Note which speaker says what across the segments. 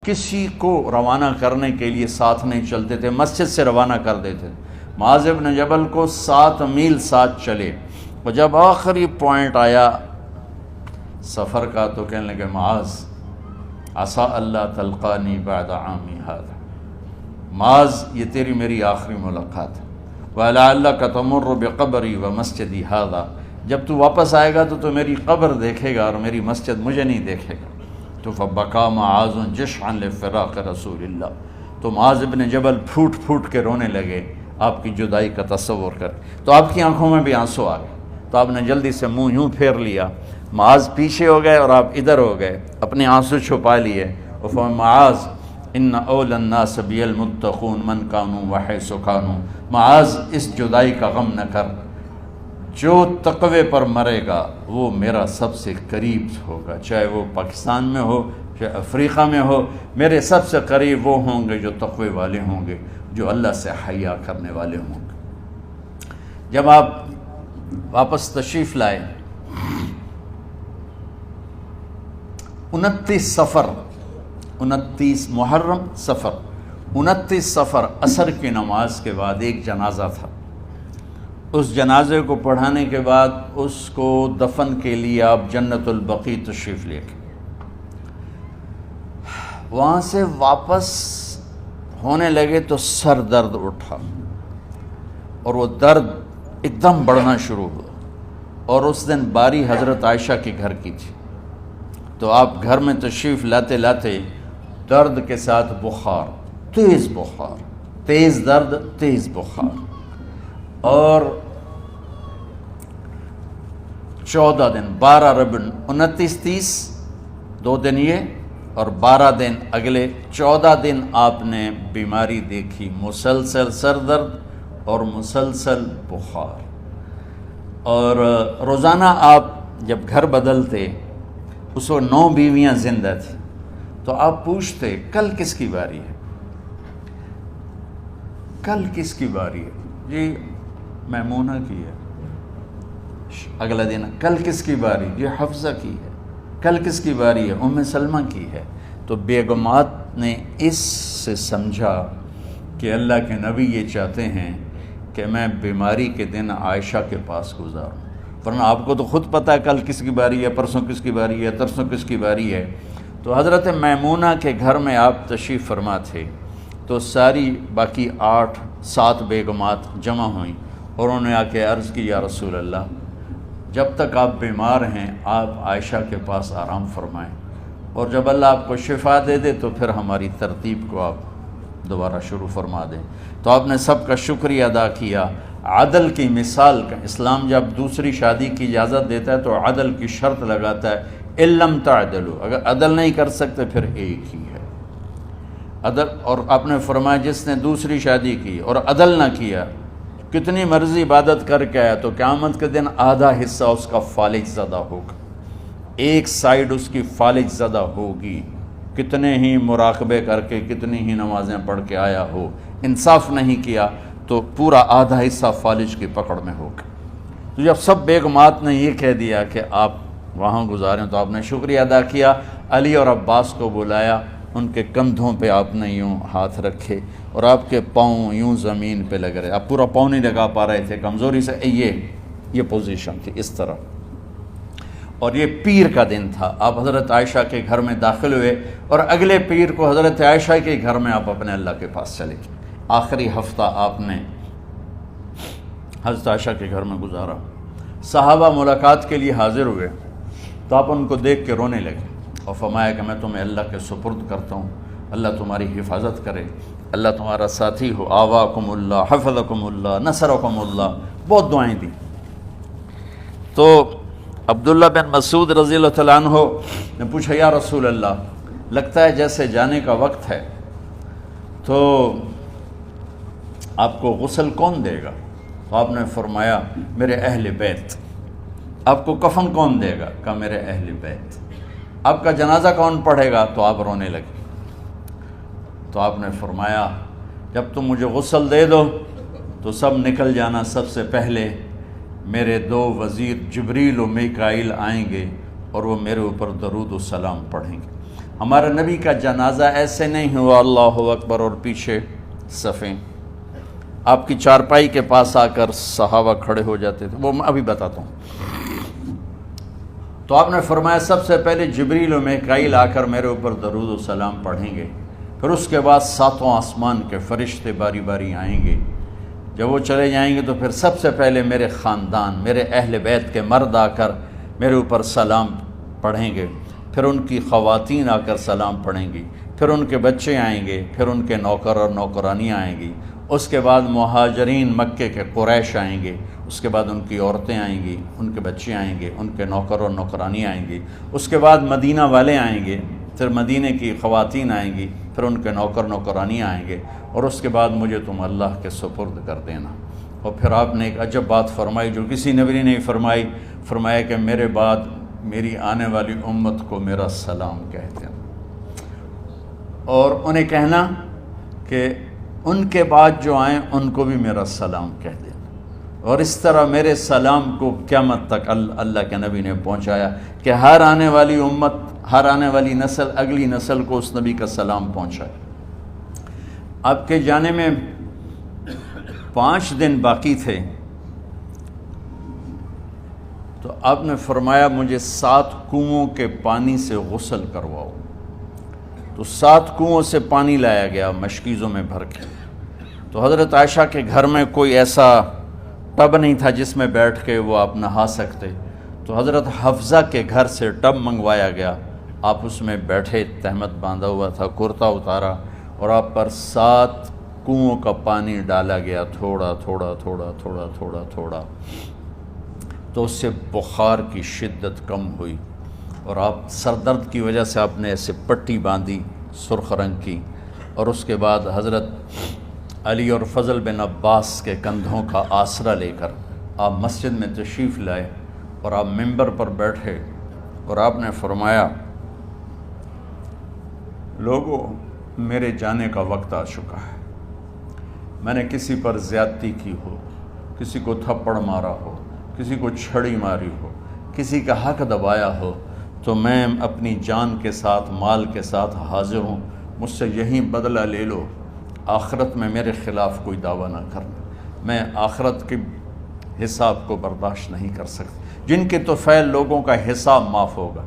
Speaker 1: کسی کو روانہ کرنے کے لیے ساتھ نہیں چلتے تھے، مسجد سے روانہ کر دیتے تھے۔ معاذ بن جبل کو 7 میل ساتھ چلے، اور جب آخری پوائنٹ آیا سفر کا تو کہنے لگے معاذ عسیٰ اللہ تلقانی بعد عامی ھذا، معاذ یہ تیری میری آخری ملاقات ہے، وَلَعَلَّكَ تَمُرُّ بِقَبْرِي وَمَسْجِدِي ھذا، جب تو واپس آئے گا تو میری قبر دیکھے گا اور میری مسجد مجھے نہیں دیکھے گا۔ تو فَبَكَىٰ مُعَاذٌ جَشْعًا لِفِرَاقِ رسول اللہ، تو معاذ بن جبل پھوٹ پھوٹ کے رونے لگے آپ کی جدائی کا تصور کر، تو آپ کی آنکھوں میں بھی آنسو آ گئے، تو آپ نے جلدی سے منہ یوں پھیر لیا، معاذ پیچھے ہو گئے اور آپ ادھر ہو گئے، اپنے آنسو چھپا لیے، اور فرمایا معاذ ان اول الناس بی المتقون من کانوا وحیث کانوا، معاذ اس جدائی کا غم نہ کر، جو تقوی پر مرے گا وہ میرا سب سے قریب ہوگا، چاہے وہ پاکستان میں ہو چاہے افریقہ میں ہو، میرے سب سے قریب وہ ہوں گے جو تقوی والے ہوں گے، جو اللہ سے حیا کرنے والے ہوں گے۔ جب آپ واپس تشریف لائے 29 صفر، 29 محرم صفر، 29 صفر عصر کی نماز کے بعد ایک جنازہ تھا، اس جنازے کو پڑھانے کے بعد اس کو دفن کے لیے آپ جنت البقیع تشریف لے گئے۔ وہاں سے واپس ہونے لگے تو سر درد اٹھا، اور وہ درد ایک دم بڑھنا شروع ہوا، اور اس دن باری حضرت عائشہ کے گھر کی تھی، تو آپ گھر میں تشریف لاتے لاتے درد کے ساتھ بخار، تیز درد تیز بخار، اور 14 دن 12 ربیع 29 30 2 دن یہ اور 12 دن اگلے 14 دن آپ نے بیماری دیکھی، مسلسل سر درد اور مسلسل بخار، اور روزانہ آپ جب گھر بدلتے اس وقت 9 بیویاں زندہ تھیں، تو آپ پوچھتے کل کس کی باری ہے، کل کس کی باری ہے، جی میمونہ کی ہے، اگلا دن کل کس کی باری، جی حفصہ کی ہے، کل کس کی باری ہے، ام سلمہ کی ہے۔ تو بیگمات نے اس سے سمجھا کہ اللہ کے نبی یہ چاہتے ہیں کہ میں بیماری کے دن عائشہ کے پاس گزاروں، ورنہ آپ کو تو خود پتہ ہے کل کس کی باری ہے، پرسوں کس کی باری ہے، ترسوں کس کی باری ہے۔ تو حضرت میمونہ کے گھر میں آپ تشریف فرما تھے، تو ساری باقی 7 بیگمات جمع ہوئیں، اور انہوں نے آ کے عرض کی یا رسول اللہ جب تک آپ بیمار ہیں آپ عائشہ کے پاس آرام فرمائیں، اور جب اللہ آپ کو شفا دے دے تو پھر ہماری ترتیب کو آپ دوبارہ شروع فرما دیں۔ تو آپ نے سب کا شکریہ ادا کیا، عدل کی مثال کا اسلام جب دوسری شادی کی اجازت دیتا ہے تو عدل کی شرط لگاتا ہے، ان لم تعدلوا، اگر عدل نہیں کر سکتے پھر ایک ہی ہے عدل۔ اور آپ نے فرمایا جس نے دوسری شادی کی اور عدل نہ کیا، کتنی مرضی عبادت کر کے آیا، تو قیامت کے دن آدھا حصہ اس کا فالج زدہ ہوگا، ایک سائیڈ اس کی فالج زدہ ہوگی، کتنے ہی مراقبے کر کے کتنی ہی نمازیں پڑھ کے آیا ہو، انصاف نہیں کیا تو پورا آدھا حصہ فالج کی پکڑ میں ہوگا۔ تو جب سب بیگمات نے یہ کہہ دیا کہ آپ وہاں گزاریں تو آپ نے شکریہ ادا کیا، علی اور عباس کو بلایا، ان کے کندھوں پہ آپ نے یوں ہاتھ رکھے اور آپ کے پاؤں یوں زمین پہ لگ رہے، آپ پورا پاؤں نہیں لگا پا رہے تھے کمزوری سے، یہ پوزیشن تھی اس طرح۔ اور یہ پیر کا دن تھا، آپ حضرت عائشہ کے گھر میں داخل ہوئے، اور اگلے پیر کو حضرت عائشہ کے گھر میں آپ اپنے اللہ کے پاس چلے گئے۔ آخری ہفتہ آپ نے حضرت عائشہ کے گھر میں گزارا، صحابہ ملاقات کے لیے حاضر ہوئے تو آپ ان کو دیکھ کے رونے لگے اور فرمایا کہ میں تمہیں اللہ کے سپرد کرتا ہوں، اللہ تمہاری حفاظت کرے، اللہ تمہارا ساتھی ہو، آواکم اللہ حفظکم اللہ نصرکم اللہ، بہت دعائیں دیں۔ تو عبداللہ بن مسعود رضی اللہ تعالیٰ عنہ نے پوچھا یا رسول اللہ لگتا ہے جیسے جانے کا وقت ہے، تو آپ کو غسل کون دے گا؟ تو آپ نے فرمایا میرے اہل بیت۔ آپ کو کفن کون دے گا؟ کہا میرے اہل بیت۔ آپ کا جنازہ کون پڑھے گا؟ تو آپ رونے لگے۔ تو آپ نے فرمایا جب تم مجھے غسل دے دو تو سب نکل جانا، سب سے پہلے میرے 2 وزیر جبریل و میکائیل آئیں گے اور وہ میرے اوپر درود و سلام پڑھیں گے۔ ہمارے نبی کا جنازہ ایسے نہیں ہوا اللہ اکبر اور پیچھے صفیں، آپ کی چارپائی کے پاس آ کر صحابہ کھڑے ہو جاتے تھے، وہ میں ابھی بتاتا ہوں۔ تو آپ نے فرمایا سب سے پہلے جبریل و میکائیل آ کر میرے اوپر درود و سلام پڑھیں گے، پھر اس کے بعد ساتوں آسمان کے فرشتے باری باری آئیں گے، جب وہ چلے جائیں گے تو پھر سب سے پہلے میرے خاندان، میرے اہل بیت کے مرد آ کر میرے اوپر سلام پڑھیں گے، پھر ان کی خواتین آ کر سلام پڑھیں گی، پھر ان کے بچے آئیں گے، پھر ان کے نوکر اور نوکرانی آئیں گی، اس کے بعد مہاجرین مکے کے قریش آئیں گے، اس کے بعد ان کی عورتیں آئیں گی، ان کے بچے آئیں گے، ان کے نوکر اور نوکرانی آئیں گی، اس کے بعد مدینہ والے آئیں گے، پھر مدینے کی خواتین آئیں گی، پھر ان کے نوکر نوکرانی آئیں گے، اور اس کے بعد مجھے تم اللہ کے سپرد کر دینا۔ اور پھر آپ نے ایک عجب بات فرمائی جو کسی نبی نے نہیں فرمائی، فرمایا کہ میرے بعد میری آنے والی امت کو میرا سلام کہہ دینا، اور انہیں کہنا کہ ان کے بعد جو آئیں ان کو بھی میرا سلام کہہ دینا، اور اس طرح میرے سلام کو قیامت تک اللہ کے نبی نے پہنچایا کہ ہر آنے والی امت، ہر آنے والی نسل، اگلی نسل کو اس نبی کا سلام پہنچائے۔ آپ کے جانے میں 5 دن باقی تھے، تو آپ نے فرمایا مجھے 7 کنوؤں کے پانی سے غسل کرواؤ، تو 7 کنوؤں سے پانی لایا گیا مشکیزوں میں بھر کے۔ تو حضرت عائشہ کے گھر میں کوئی ایسا ٹب نہیں تھا جس میں بیٹھ کے وہ آپ نہا سکتے، تو حضرت حفصہ کے گھر سے ٹب منگوایا گیا، آپ اس میں بیٹھے، تہمت باندھا ہوا تھا، کرتا اتارا، اور آپ پر 7 کنوؤں کا پانی ڈالا گیا، تھوڑا تھوڑا تھوڑا تھوڑا تھوڑا تھوڑا، تو اس سے بخار کی شدت کم ہوئی، اور آپ سر درد کی وجہ سے آپ نے ایسے پٹی باندھی سرخ رنگ کی، اور اس کے بعد حضرت علی اور فضل بن عباس کے کندھوں کا آسرا لے کر آپ مسجد میں تشریف لائے، اور آپ ممبر پر بیٹھے، اور آپ نے فرمایا لوگو میرے جانے کا وقت آ چکا ہے، میں نے کسی پر زیادتی کی ہو، کسی کو تھپڑ مارا ہو، کسی کو چھڑی ماری ہو، کسی کا حق دبایا ہو، تو میں اپنی جان کے ساتھ، مال کے ساتھ حاضر ہوں، مجھ سے یہیں بدلہ لے لو، آخرت میں میرے خلاف کوئی دعویٰ نہ کرنا، میں آخرت کے حساب کو برداشت نہیں کر سکتا۔ جن کے طفیل لوگوں کا حساب معاف ہوگا،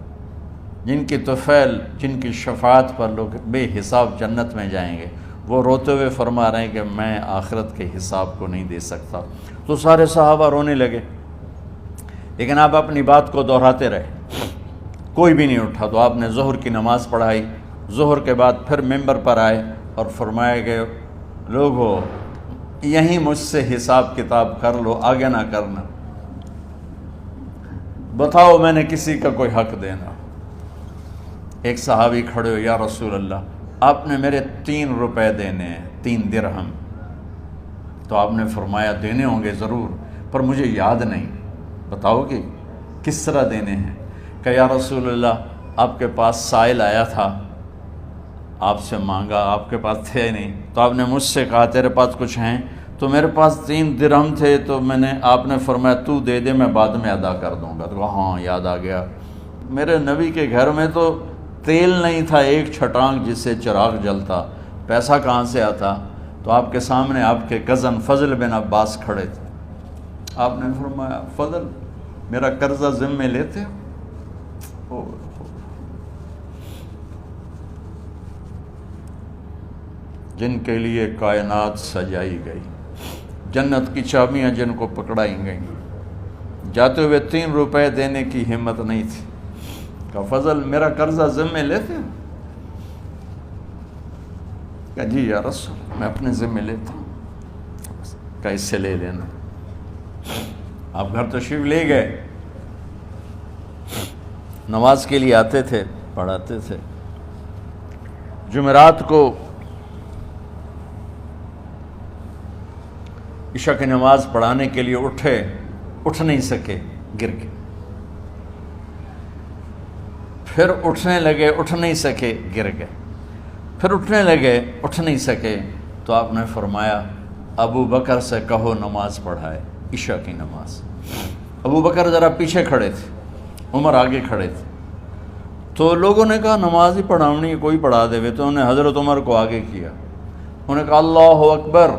Speaker 1: جن کی طفیل، جن کی شفاعت پر لوگ بے حساب جنت میں جائیں گے، وہ روتے ہوئے فرما رہے ہیں کہ میں آخرت کے حساب کو نہیں دے سکتا۔ تو سارے صحابہ رونے لگے، لیکن آپ اپنی بات کو دہراتے رہے، کوئی بھی نہیں اٹھا۔ تو آپ نے ظہر کی نماز پڑھائی، ظہر کے بعد پھر ممبر پر آئے اور فرمایا کہ لوگو یہیں مجھ سے حساب کتاب کر لو، آگے نہ کرنا، بتاؤ میں نے کسی کا کوئی حق دینا۔ ایک صحابی کھڑے ہو، یا رسول اللہ آپ نے میرے 3 روپے دینے ہیں، 3 درہم۔ تو آپ نے فرمایا دینے ہوں گے ضرور، پر مجھے یاد نہیں، بتاؤ گے کس طرح دینے ہیں؟ کہ یا رسول اللہ آپ کے پاس سائل آیا تھا، آپ سے مانگا، آپ کے پاس تھے نہیں، تو آپ نے مجھ سے کہا تیرے پاس کچھ ہیں؟ تو میرے پاس 3 درہم تھے، تو آپ نے فرمایا تو دے دے، میں بعد میں ادا کر دوں گا۔ تو کہا ہاں یاد آ گیا، میرے نبی کے گھر میں تو تیل نہیں تھا، ایک چھٹانگ جس سے چراغ جلتا، پیسہ کہاں سے آتا؟ تو آپ کے سامنے آپ کے کزن فضل بن عباس کھڑے تھے، آپ نے فرمایا فضل میرا قرضہ ذمے لیتے ہو؟ جن کے لیے کائنات سجائی گئی، جنت کی چابیاں جن کو پکڑائی گئیں، جاتے ہوئے 3 روپے دینے کی ہمت نہیں تھی۔ کہا فضل میرا قرضہ ذمے لیتے ہو؟ کہا جی یا رسول میں اپنے ذمے لیتا ہوں۔ کہا اس سے لے لینا۔ آپ گھر تشریف لے گئے، نماز کے لیے آتے تھے، پڑھاتے تھے۔ جمعرات کو عشاء کی نماز پڑھانے کے لیے اٹھ نہیں سکے، گر گئے، پھر اٹھنے لگے، اٹھ نہیں سکے، گر گئے، پھر اٹھنے لگے، اٹھ نہیں سکے۔ تو آپ نے فرمایا ابو بکر سے کہو نماز پڑھائے، عشاء کی نماز۔ ابو بکر ذرا پیچھے کھڑے تھے، عمر آگے کھڑے تھے۔ تو لوگوں نے کہا نماز ہی پڑھاونی ہے، کوئی پڑھا دے. تو انہوں نے حضرت عمر کو آگے کیا. انہوں نے کہا اللہ اکبر.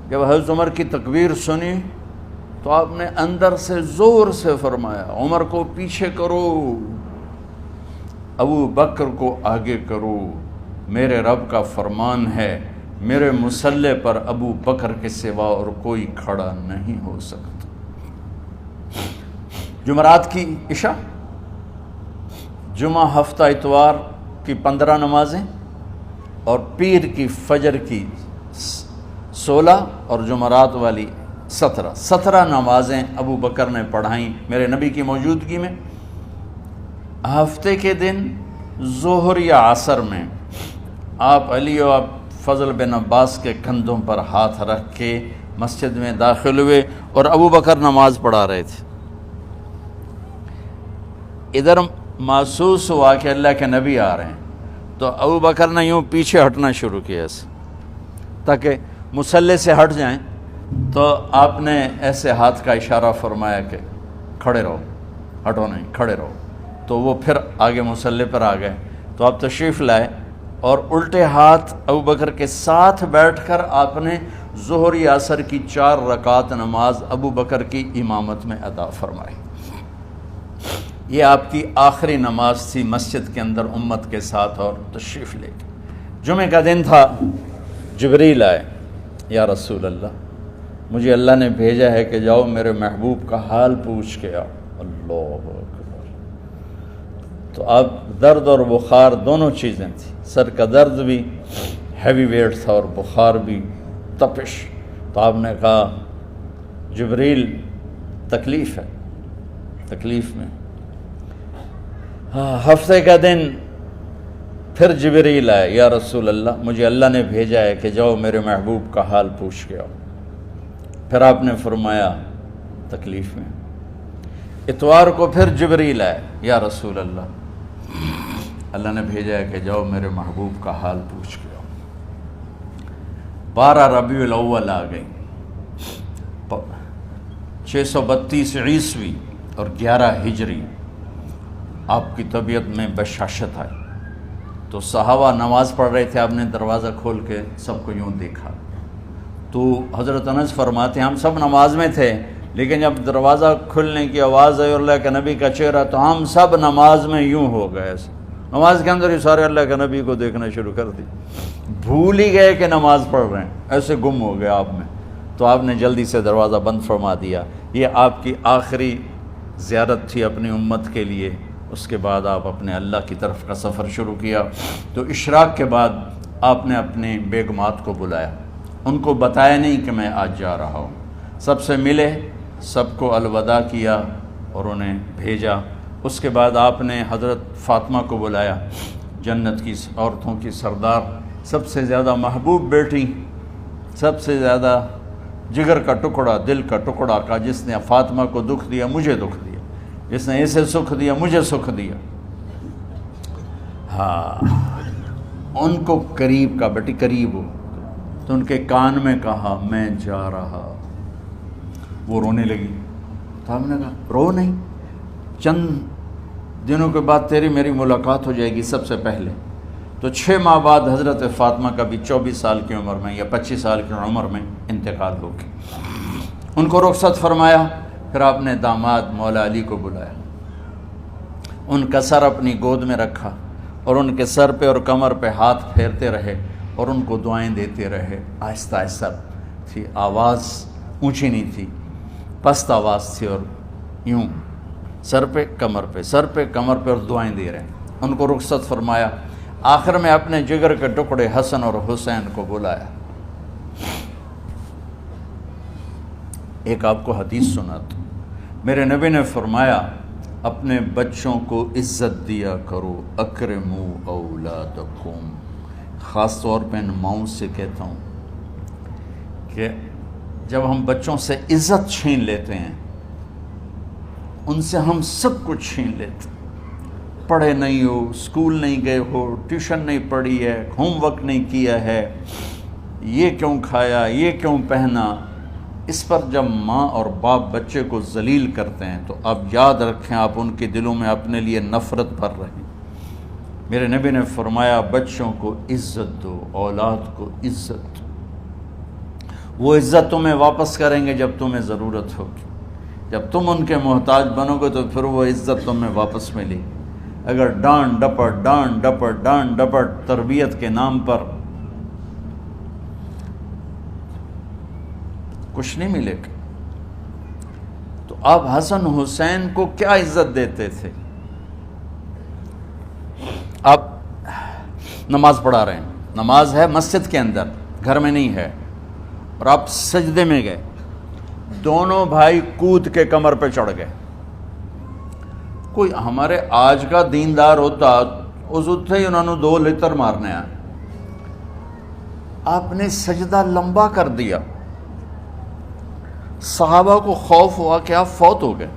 Speaker 1: جب حضرت عمر کی تکبیر سنی تو آپ نے اندر سے زور سے فرمایا عمر کو پیچھے کرو، ابو بکر کو آگے کرو، میرے رب کا فرمان ہے میرے مصلی پر ابو بکر کے سوا اور کوئی کھڑا نہیں ہو سکتا. جمعرات کی عشاء، جمعہ ہفتہ اتوار کی 15 نمازیں اور پیر کی فجر کی 16 اور جمعرات والی 17 نمازیں ابو بکر نے پڑھائیں میرے نبی کی موجودگی میں. ہفتے کے دن ظہر یا عصر میں آپ علی و فضل بن عباس کے کندھوں پر ہاتھ رکھ کے مسجد میں داخل ہوئے اور ابو بکر نماز پڑھا رہے تھے. ادھر محسوس ہوا کہ اللہ کے نبی آ رہے ہیں تو ابو بکر نے یوں پیچھے ہٹنا شروع کیا ایسے تاکہ مصلی سے ہٹ جائیں. تو آپ نے ایسے ہاتھ کا اشارہ فرمایا کہ کھڑے رہو، ہٹو نہیں، کھڑے رہو. تو وہ پھر آگے مصلی پر آ گئے. تو آپ تشریف لائے اور الٹے ہاتھ ابو بکر کے ساتھ بیٹھ کر آپ نے ظہر یا عصر کی 4 رکعت نماز ابو بکر کی امامت میں ادا فرمائی. یہ آپ کی آخری نماز تھی مسجد کے اندر امت کے ساتھ اور تشریف لے کے. جمعہ کا دن تھا. جبریل آئے، یا رسول اللہ مجھے اللہ نے بھیجا ہے کہ جاؤ میرے محبوب کا حال پوچھ کے آؤ. اللہ اکبر. تو اب درد اور بخار دونوں چیزیں تھیں، سر کا درد بھی ہیوی ویٹ تھا اور بخار بھی، تپش. تو آپ نے کہا جبریل تکلیف ہے، تکلیف میں. ہفتے کا دن پھر جبریل آئے، یا رسول اللہ مجھے اللہ نے بھیجا ہے کہ جاؤ میرے محبوب کا حال پوچھ کے آؤ. پھر آپ نے فرمایا تکلیف میں. اتوار کو پھر جبریل آئے، یا رسول اللہ نے بھیجا ہے کہ جاؤ میرے محبوب کا حال پوچھ کے آؤ. 12 ربیع الاول آ گئی، 632 عیسوی اور 11 ہجری. آپ کی طبیعت میں بشاشت آئی. تو صحابہ نماز پڑھ رہے تھے، آپ نے دروازہ کھول کے سب کو یوں دیکھا. تو حضرت انس فرماتے ہیں ہم سب نماز میں تھے، لیکن جب دروازہ کھلنے کی آواز آئی اور اللہ کے نبی کا چہرہ تو ہم سب نماز میں یوں ہو گئے. نماز کے اندر ہی سارے اللہ کے نبی کو دیکھنا شروع کر دی، بھول ہی گئے کہ نماز پڑھ رہے ہیں، ایسے گم ہو گئے آپ میں. تو آپ نے جلدی سے دروازہ بند فرما دیا. یہ آپ کی آخری زیارت تھی اپنی امت کے لیے. اس کے بعد آپ اپنے اللہ کی طرف کا سفر شروع کیا. تو اشراق کے بعد آپ نے اپنے بیگمات کو بلایا، ان کو بتایا نہیں کہ میں آج جا رہا ہوں. سب سے ملے، سب کو الوداع کیا اور انہیں بھیجا. اس کے بعد آپ نے حضرت فاطمہ کو بلایا، جنت کی عورتوں کی سردار، سب سے زیادہ محبوب بیٹی، سب سے زیادہ جگر کا ٹکڑا، دل کا ٹکڑا کا، جس نے فاطمہ کو دکھ دیا مجھے دکھ دیا، جس نے اسے سکھ دیا مجھے سکھ دیا. ہاں، ان کو قریب کا، بیٹی قریب ہو. تو ان کے کان میں کہا میں جا رہا. وہ رونے لگی. تو ہم نے کہا رو نہیں، چند دنوں کے بعد تیری میری ملاقات ہو جائے گی سب سے پہلے. تو 6 ماہ بعد حضرت فاطمہ کا بھی 24 سال کی عمر میں یا 25 سال کی عمر میں انتقال ہو گیا. ان کو رخصت فرمایا. پھر آپ نے داماد مولا علی کو بلایا، ان کا سر اپنی گود میں رکھا اور ان کے سر پہ اور کمر پہ ہاتھ پھیرتے رہے اور ان کو دعائیں دیتے رہے. آہستہ آہستہ تھی، آواز اونچی نہیں تھی، پست آواز تھی، اور یوں سر پہ کمر پہ، سر پہ کمر پہ، اور دعائیں دے رہے ہیں. ان کو رخصت فرمایا. آخر میں اپنے جگر کے ٹکڑے حسن اور حسین کو بلایا. ایک آپ کو حدیث سناتا ہوں. میرے نبی نے فرمایا اپنے بچوں کو عزت دیا کرو، اکرموا اولادکم. خاص طور پہ ان ماؤں سے کہتا ہوں کہ جب ہم بچوں سے عزت چھین لیتے ہیں، ان سے ہم سب کچھ چھین لیتے. پڑھے نہیں ہو، اسکول نہیں گئے ہو، ٹیوشن نہیں پڑھی ہے، ہوم ورک نہیں کیا ہے، یہ کیوں کھایا، یہ کیوں پہنا، اس پر جب ماں اور باپ بچے کو ذلیل کرتے ہیں تو اب یاد رکھیں آپ ان کے دلوں میں اپنے لیے نفرت بھر رہے ہیں۔ میرے نبی نے فرمایا بچوں کو عزت دو، اولاد کو عزت دو، وہ عزت تمہیں واپس کریں گے جب تمہیں ضرورت ہوگی، جب تم ان کے محتاج بنو گے تو پھر وہ عزت تمہیں واپس ملے گی۔ اگر ڈانٹ ڈپٹ تربیت کے نام پر کچھ نہیں ملے گا۔ تو آپ حسن حسین کو کیا عزت دیتے تھے؟ آپ نماز پڑھا رہے ہیں، نماز ہے مسجد کے اندر، گھر میں نہیں ہے، اور آپ سجدے میں گئے، دونوں بھائی کود کے کمر پہ چڑھ گئے۔ کوئی ہمارے آج کا دیندار ہوتا اس اٹھے ہی انہوں نے 2 لتر مارنے آئے، آپ نے سجدہ لمبا کر دیا، صحابہ کو خوف ہوا کہ آپ فوت ہو گئے۔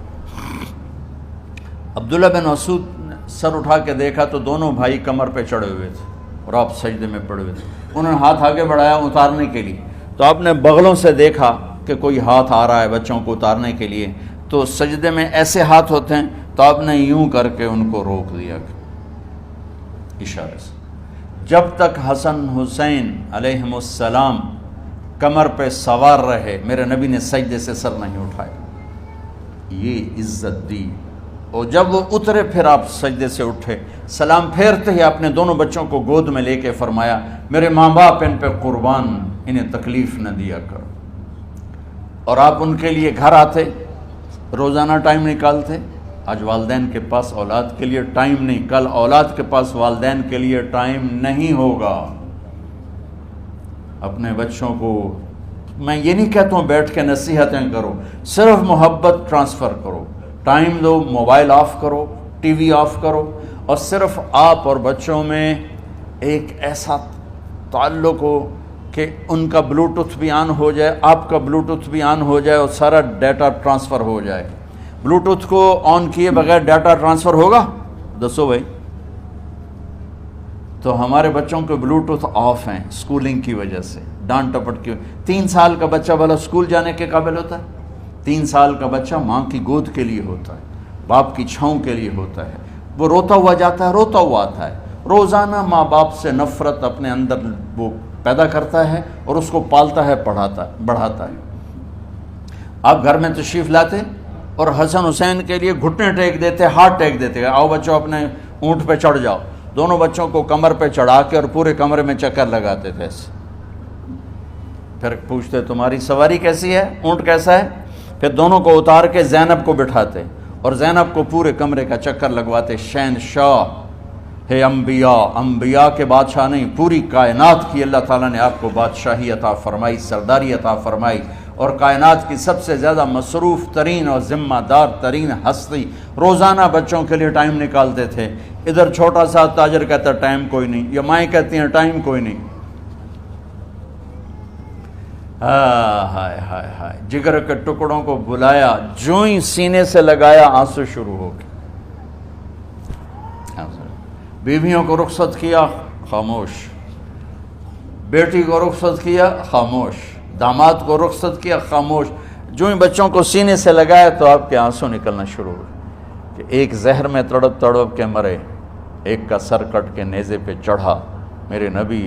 Speaker 1: عبداللہ بن مسعود نے سر اٹھا کے دیکھا تو دونوں بھائی کمر پہ چڑھے ہوئے تھے اور آپ سجدے میں پڑے ہوئے تھے۔ انہوں نے ہاتھ آگے بڑھایا اتارنے کے لیے، تو آپ نے بغلوں سے دیکھا کہ کوئی ہاتھ آ رہا ہے بچوں کو اتارنے کے لیے، تو سجدے میں ایسے ہاتھ ہوتے ہیں، تو آپ نے یوں کر کے ان کو روک دیا اشارے سے۔ جب تک حسن حسین علیہم السلام کمر پہ سوار رہے میرے نبی نے سجدے سے سر نہیں اٹھایا، یہ عزت دی۔ اور جب وہ اترے پھر آپ سجدے سے اٹھے، سلام پھیرتے ہی آپ نے دونوں بچوں کو گود میں لے کے فرمایا میرے ماں باپ ان پہ قربان، انہیں تکلیف نہ دیا کرو۔ اور آپ ان کے لیے گھر آتے، روزانہ ٹائم نکالتے۔ آج والدین کے پاس اولاد کے لیے ٹائم نہیں، کل اولاد کے پاس والدین کے لیے ٹائم نہیں ہوگا۔ اپنے بچوں کو میں یہ نہیں کہتا ہوں بیٹھ کے نصیحتیں کرو، صرف محبت ٹرانسفر کرو، ٹائم دو، موبائل آف کرو، ٹی وی آف کرو، اور صرف آپ اور بچوں میں ایک ایسا تعلق ہو کہ ان کا بلوٹوتھ بھی آن ہو جائے، آپ کا بلوٹوتھ بھی آن ہو جائے، اور سارا ڈیٹا ٹرانسفر ہو جائے۔ بلوٹوتھ کو آن کیے بغیر ڈیٹا ٹرانسفر ہوگا؟ دسو بھائی۔ تو ہمارے بچوں کے بلوٹوتھ آف ہیں اسکولنگ کی وجہ سے، ڈانٹ ٹپٹ کی۔ 3 سال کا بچہ بھلا اسکول جانے کے قابل ہوتا ہے؟ 3 سال کا بچہ ماں کی گود کے لیے ہوتا ہے، باپ کی چھاؤں کے لیے ہوتا ہے، وہ روتا ہوا جاتا ہے، روتا ہوا آتا ہے، روزانہ ماں باپ سے نفرت اپنے اندر وہ پیدا کرتا ہے اور اس کو پالتا ہے، بڑھاتا ہے۔ آپ گھر میں تشریف لاتے اور حسن حسین کے لیے گھٹنے ٹیک دیتے، ہاتھ ٹیک دیتے، آؤ بچوں اپنے اونٹ پہ چڑھ جاؤ، دونوں بچوں کو کمر پہ چڑھا کے اور پورے کمرے میں چکر لگاتے تھے ایسے۔ پھر پوچھتے تمہاری سواری کیسی ہے، اونٹ کیسا ہے؟ پھر دونوں کو اتار کے زینب کو بٹھاتے اور زینب کو پورے کمرے کا چکر لگواتے۔ شہنشاہ ہے انبیاء کے بادشاہ نہیں، پوری کائنات کی اللہ تعالیٰ نے آپ کو بادشاہی عطا فرمائی، سرداری عطا فرمائی، اور کائنات کی سب سے زیادہ مصروف ترین اور ذمہ دار ترین ہستی روزانہ بچوں کے لیے ٹائم نکالتے تھے۔ ادھر چھوٹا سا تاجر کہتا ہے ٹائم کوئی نہیں، یا مائیں کہتی ہیں ٹائم کوئی نہیں۔ ہائے ہائے ہائے، جگر کے ٹکڑوں کو بلایا، جو ہی سینے سے لگایا آنسو شروع ہو گئے۔ بیویوں کو رخصت کیا، خاموش، بیٹی کو رخصت کیا، خاموش، داماد کو رخصت کیا، خاموش۔ جو ہی بچوں کو سینے سے لگایا تو آپ کے آنسو نکلنا شروع ہوئے کہ ایک زہر میں تڑپ تڑپ کے مرے، ایک کا سر کٹ کے نیزے پہ چڑھا۔ میرے نبی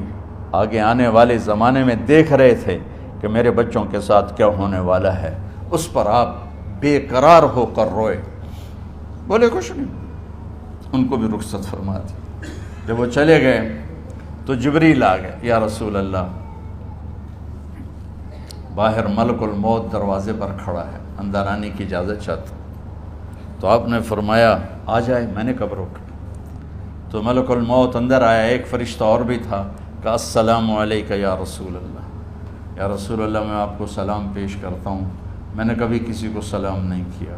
Speaker 1: آگے آنے والے زمانے میں دیکھ رہے تھے کہ میرے بچوں کے ساتھ کیا ہونے والا ہے، اس پر آپ بے قرار ہو کر روئے، بولے کچھ نہیں، ان کو بھی رخصت فرما دی۔ جب وہ چلے گئے تو جبریل آ گئے، یا رسول اللہ باہر ملک الموت دروازے پر کھڑا ہے، اندر آنے کی اجازت چاہتا۔ تو آپ نے فرمایا آ جائے، میں نے کب روکا؟ تو ملک الموت اندر آیا، ایک فرشتہ اور بھی تھا، کہا السلام علیکہ یا رسول اللہ، یا رسول اللہ میں آپ کو سلام پیش کرتا ہوں، میں نے کبھی کسی کو سلام نہیں کیا۔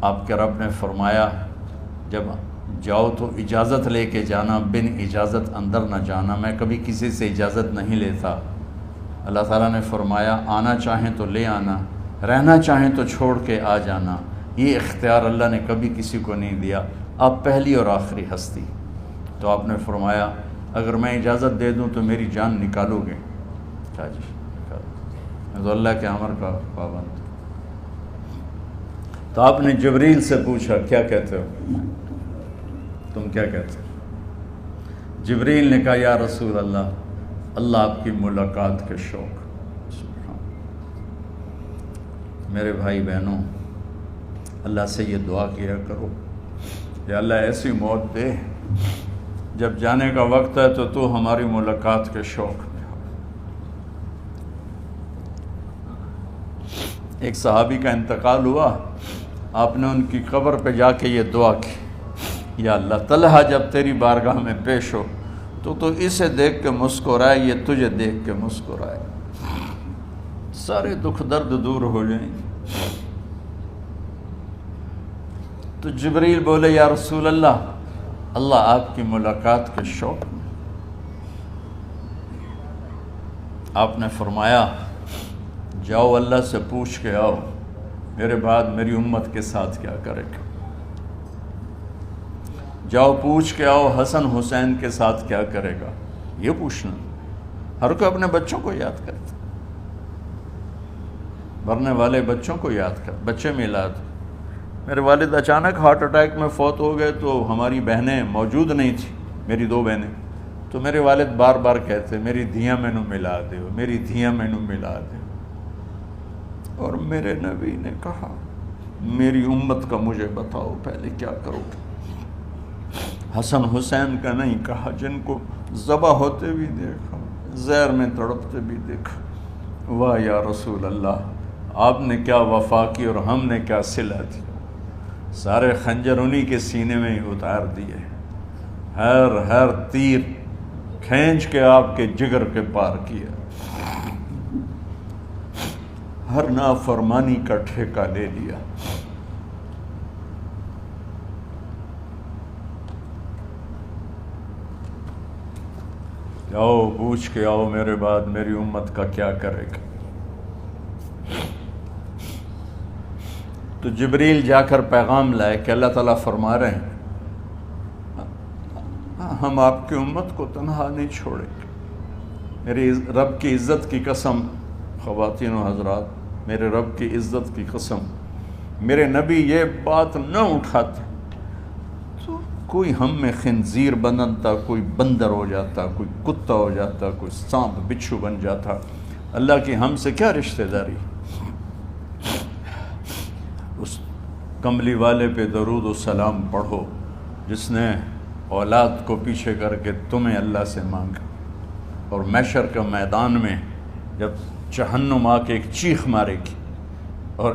Speaker 1: آپ کے رب نے فرمایا جب جاؤ تو اجازت لے کے جانا، بن اجازت اندر نہ جانا، میں کبھی کسی سے اجازت نہیں لیتا۔ اللہ تعالیٰ نے فرمایا آنا چاہیں تو لے آنا، رہنا چاہیں تو چھوڑ کے آ جانا، یہ اختیار اللہ نے کبھی کسی کو نہیں دیا، آپ پہلی اور آخری ہستی۔ تو آپ نے فرمایا اگر میں اجازت دے دوں تو میری جان نکالو گے؟ کہا جی نکالو۔ میں تو اللہ کے امر کا پابند ہوں۔ تو آپ نے جبریل سے پوچھا کیا کہتے ہو، تم کیا کہتے ہو؟ جبریل نے کہا یا رسول اللہ، اللہ آپ کی ملاقات کے شوق۔ میرے بھائی بہنوں، اللہ سے یہ دعا کیا کرو، یا اللہ ایسی موت دے جب جانے کا وقت ہے تو ہماری ملاقات کے شوق میں ہو۔ ایک صحابی کا انتقال ہوا، آپ نے ان کی قبر پہ جا کے یہ دعا کی، یا اللہ طلحہ جب تیری بارگاہ میں پیش ہو تو اسے دیکھ کے مسکرائے، یہ تجھے دیکھ کے مسکرائے، سارے دکھ درد دور ہو جائیں۔ تو جبریل بولے یا رسول اللہ، اللہ آپ کی ملاقات کے شوق میں۔ آپ نے فرمایا جاؤ اللہ سے پوچھ کے آؤ میرے بعد میری امت کے ساتھ کیا کرے گا، جاؤ پوچھ کے آؤ حسن حسین کے ساتھ کیا کرے گا۔ یہ پوچھنا، ہر کوئی اپنے بچوں کو یاد کرتا، مرنے والے بچوں کو یاد کر، بچے میلاد۔ میرے والد اچانک ہارٹ اٹیک میں فوت ہو گئے تو ہماری بہنیں موجود نہیں تھیں، میری 2 بہنیں، تو میرے والد بار بار کہتے میری دھیاں مینوں ملا دیو، میری دھیاں مینوں ملا دیو۔ اور میرے نبی نے کہا میری امت کا مجھے بتاؤ پہلے کیا کرو گے۔ حسن حسین کا نہیں کہا، جن کو ذبح ہوتے بھی دیکھا، زہر میں تڑپتے بھی دیکھا۔ واہ یا رسول اللہ، آپ نے کیا وفا کی اور ہم نے کیا صلہ دی، سارے خنجر انہی کے سینے میں ہی اتار دیے، ہر تیر کھینچ کے آپ کے جگر کے پار کیا، ہر نافرمانی کا ٹھیکہ لے لیا۔ جاؤ پوچھ کے آؤ میرے بعد میری امت کا کیا کرے گا۔ تو جبریل جا کر پیغام لائے کہ اللہ تعالیٰ فرما رہے ہیں ہم آپ کی امت کو تنہا نہیں چھوڑیں گے۔ میری رب کی عزت کی قسم، خواتین و حضرات، میرے رب کی عزت کی قسم، میرے نبی یہ بات نہ اٹھاتے تو کوئی ہم میں خنزیر بنتا، کوئی بندر ہو جاتا، کوئی کتا ہو جاتا، کوئی سانپ بچھو بن جاتا۔ اللہ کی ہم سے کیا رشتہ داری؟ اس کملی والے پہ درود و سلام پڑھو جس نے اولاد کو پیچھے کر کے تمہیں اللہ سے مانگا، اور محشر کے میدان میں جب جہنم آ کے ایک چیخ مارے گی اور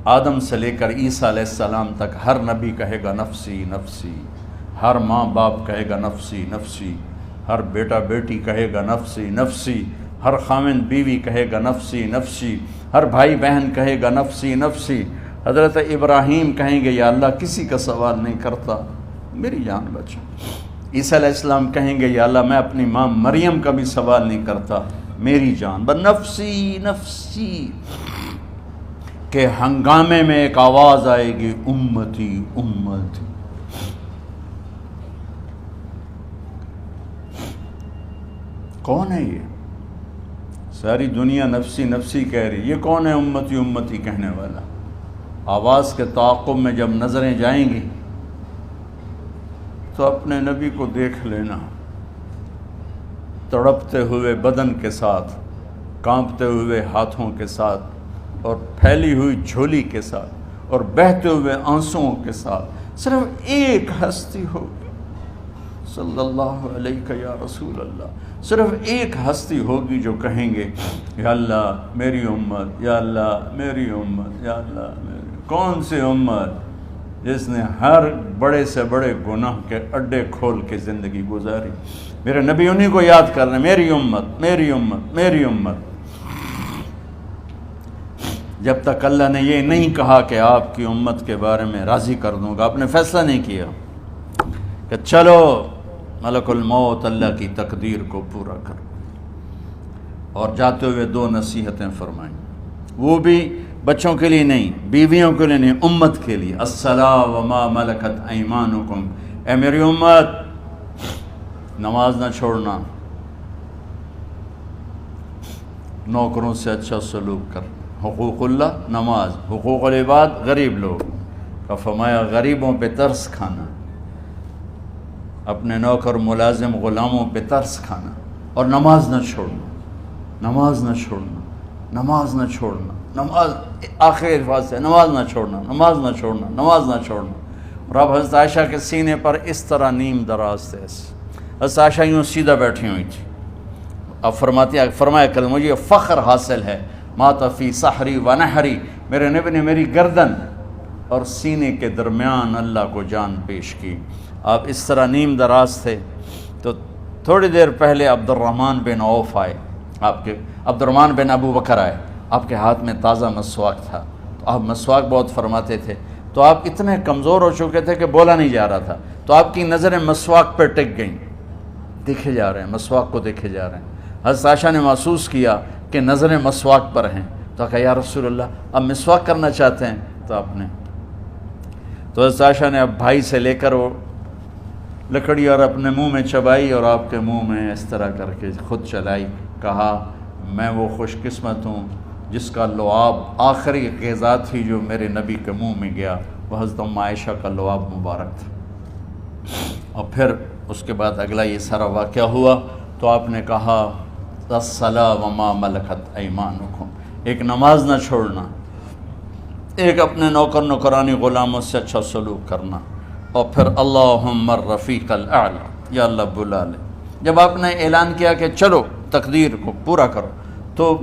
Speaker 1: آدم سے لے کر عیسیٰ علیہ السلام تک ہر نبی کہے گا نفسی نفسی، ہر ماں باپ کہے گا نفسی نفسی، ہر بیٹا بیٹی کہے گا نفسی نفسی، ہر خاوند بیوی کہے گا نفسی نفسی، ہر بھائی بہن کہے گا نفسی نفسی۔ حضرت ابراہیم کہیں گے یا اللہ کسی کا سوال نہیں کرتا، میری جان بچا۔ عیسیٰ علیہ السلام کہیں گے یا اللہ میں اپنی ماں مریم کا بھی سوال نہیں کرتا، میری جان بس نفسی نفسی۔ کہ ہنگامے میں ایک آواز آئے گی امتی امتی۔ کون ہے یہ؟ ساری دنیا نفسی نفسی کہہ رہی، یہ کون ہے امتی امتی کہنے والا؟ آواز کے تعاقب میں جب نظریں جائیں گی تو اپنے نبی کو دیکھ لینا، تڑپتے ہوئے بدن کے ساتھ، کانپتے ہوئے ہاتھوں کے ساتھ، اور پھیلی ہوئی جھولی کے ساتھ، اور بہتے ہوئے آنسوؤں کے ساتھ۔ صرف ایک ہستی ہوگی، صلی اللہ علیہ یا رسول اللہ، صرف ایک ہستی ہوگی جو کہیں گے یا اللہ میری امت، یا اللہ میری امت، یا اللہ میری۔ کون سی امت؟ جس نے ہر بڑے سے بڑے گناہ کے اڈے کھول کے زندگی گزاری۔ میرے نبی انہی کو یاد کر رہے ہیں، میری امت میری امت میری امت۔ جب تک اللہ نے یہ نہیں کہا کہ آپ کی امت کے بارے میں راضی کر دوں گا، آپ نے فیصلہ نہیں کیا کہ چلو ملک الموت اللہ کی تقدیر کو پورا کر، اور جاتے ہوئے 2 نصیحتیں فرمائیں، وہ بھی بچوں کے لیے نہیں، بیویوں کے لیے نہیں، امت کے لیے۔ الصلاۃ وما ملکت ایمانکم، اے میری امت نماز نہ چھوڑنا، نوکروں سے اچھا سلوک کر، حقوق اللہ نماز، حقوق العباد غریب لوگ کا فرمایا غریبوں پہ ترس کھانا، اپنے نوکر ملازم غلاموں پہ ترس کھانا، اور نماز نہ چھوڑنا، نماز نہ چھوڑنا، نماز نہ چھوڑنا، نماز آخری الفاظ سے نماز نہ چھوڑنا، نماز نہ چھوڑنا، نماز نہ چھوڑنا۔ اور اب حضرت عائشہ کے سینے پر اس طرح نیم دراز تھے، حضرت عائشہ یوں سیدھا بیٹھی ہوئی تھی۔ اب فرمایا کریں مجھے فخر حاصل ہے، مات فی سحری و نحری، میرے نبی نے میری گردن اور سینے کے درمیان اللہ کو جان پیش کی۔ آپ اس طرح نیم دراز تھے تو تھوڑی دیر پہلے عبد الرحمن بن عوف آئے، عبد الرحمن بن ابو بکر آئے، آپ کے ہاتھ میں تازہ مسواک تھا، تو آپ مسواک بہت فرماتے تھے، تو آپ اتنے کمزور ہو چکے تھے کہ بولا نہیں جا رہا تھا، تو آپ کی نظریں مسواک پہ ٹک گئیں، دیکھے جا رہے ہیں، مسواک کو دیکھے جا رہے ہیں۔ حضرت عائشہ نے محسوس کیا کہ نظریں مسواک پر ہیں، تو کہا یا رسول اللہ اب مسواک کرنا چاہتے ہیں، تو حضرت عائشہ نے اب بھائی سے لے کر وہ لکڑی اور اپنے منہ میں چبائی اور آپ کے منہ میں اس طرح کر کے خود چلائی، کہا میں وہ خوش قسمت ہوں جس کا لعاب آخری غذا تھی جو میرے نبی کے منہ میں گیا، وہ حضرت ام عائشہ کا لعاب مبارک تھا۔ اور پھر اس کے بعد اگلا یہ سارا واقعہ ہوا، تو آپ نے کہا الصلاۃ وما ملکت ایمانکم، ایک نماز نہ چھوڑنا، ایک اپنے نوکر نوکرانی غلاموں سے اچھا سلوک کرنا، اور پھر اللہم الرفیق الاعلی، یا اللہ بلا لے۔ جب آپ نے اعلان کیا کہ چلو تقدیر کو پورا کرو، تو